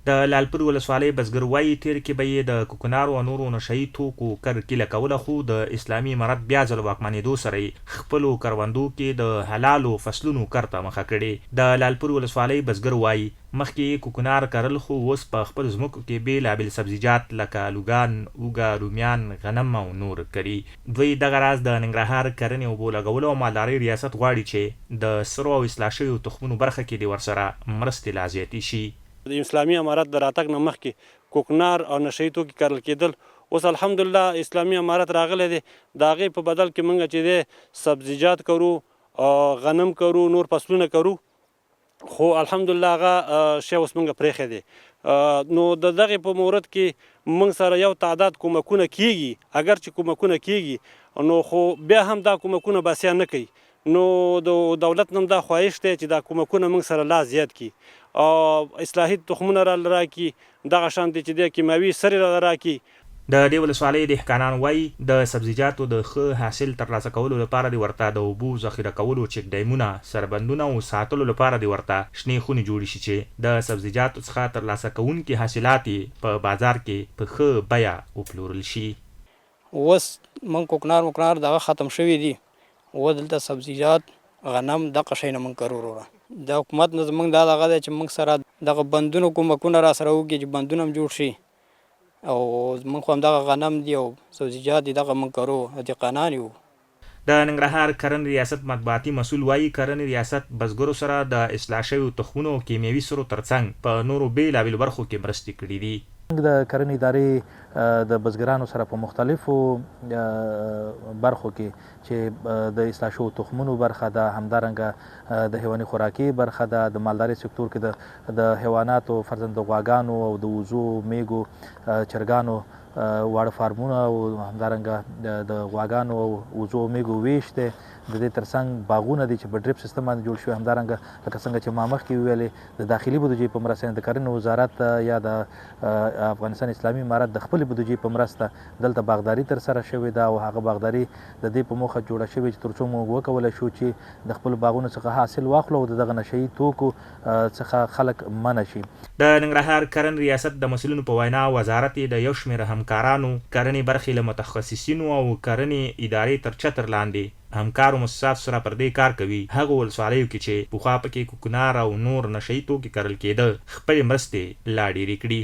د لالپور ولسوالۍ بزګر وایي تیر کې به یې د کوکنارو او نورو نشهیي توکو کرکیله کوله، خو د اسلامي امارت بیا ځل واکمنېدو سره یې خپلو کروندو کې د حلالو فصلونو کرته مخه کړې. د لالپور ولسوالۍ بزګر وایي مخکې کوکنار کرل، خو اوس په خپل ځمکو کې بېلابېل سبزیجات لکه الوګان، اوږه، رومیان، غنم او نور کري. دوی دغه راز د ننګرهار کرنې اوبو لګولو او مالدارۍ ریاست غواړي چې د سرو او اصلاح شویو تخمونو برخه کې د ورسره مرستې لا زیاتې شي. د اسلامي امارت د راتګ نه مخکې کوکنار او نشهیي توکي کرل کېدل، اوس الحمدلله اسلامي امارت راغلی دی، د هغې په بدل کې موږ چې دی سبزیجات کرو، غنم کرو، نور فصلونه کرو، خو الحمدلله هغه شی اوس موږ پرېښی دی. نو د دغې په مورد کې موږ سره یو تعداد کومکونه کیږي، اگر چې کومکونه کیږي نو خو بیا هم دا کومکونه بسیا نه کوي. نو د دولت نن دا خواهش دی چې دا کومکونه موږ سره لا زیات کړي، اصلاحي تخمونه راکړي، دغه شانتې چې دی کیمیاوي سرې راکړي. د دې ولسوالۍ دهقانان وایي د سبزیجاتو د ښه حاصل ترلاسه کولو لپاره د ورته د اوبو ذخیره کولو چک ډیمونه، سربندونه او ساتلو لپاره د ورته شنې خونې جوړې شي چې د سبزیجاتو څخه ترلاسه کوونکي حاصلات په بازار کې په ښه بیه وپلورل شي. اوس موږ کوکنار دغه ختم شوي دي، اوس دلته سبزیجات، غنم دغه شی نه موږ کرو. وروره د حکومت نه زموږ دا دغه دی چې موږ سره دغه بندونو کومکونه را سره وکړي چې بندونه هم جوړ شي، او موږ خو همدغه غنم دي او سبزیجات دي دغه موږ کرو، دهقانان یو. د ننګرهار کرنې ریاست مطبوعاتي مسؤل وایي کرنې ریاست بزګرو سره د اصلاح شویو تخمونو او کیمیاوي سرو ترڅنګ په نورو بېلابېلو برخو کې مرستې کړي دي. د کرنې ادارې د بزګرانو سره په مختلفو برخو کې چې د اصلاح شویو تخمونو برخه ده، همدارنګه د حیواني خوراکي برخه ده، د مالدارۍ سکتور کې د حیواناتو فرضاً د غواګانو او د وزو، میږو، چرګانو واړه فارمونه او همدارنګه د غواګانو او وزو او میږو ویش دی. د دې ترڅنګ باغونه دي چې په ډریپ سیستم باندې جوړ شوي، همدارنګه لکه څنګه چې ما مخکې وویلې د داخلي بودیجې په مرسته د کرنې وزارت یا د افغانستان اسلامي امارت د خپلې بودیجې په مرسته دلته باغداري ترسره شوې ده، او هغه باغداري د دې په موخه جوړه شوې چې تر څو موږ وکولی شو چې د خپلو باغونو څخه حاصل واخلو او د دغه نشهیي توکو څخه خلک منع شي. د ننګرهار کرنې ریاست د مسؤلینو په وینا وزارت د یو شمېر همکارانو، کرنې برخې له متخصصینو او کرنې ادارې تر چتر لاندې همکارو مؤسساتو سره پر دې کار کوي. هغو ولسوالیو کې چې پخوا پکې کوکنار او نور نشهیي توکي کرل کېده خپلې مرستې لا ډېرې کړي.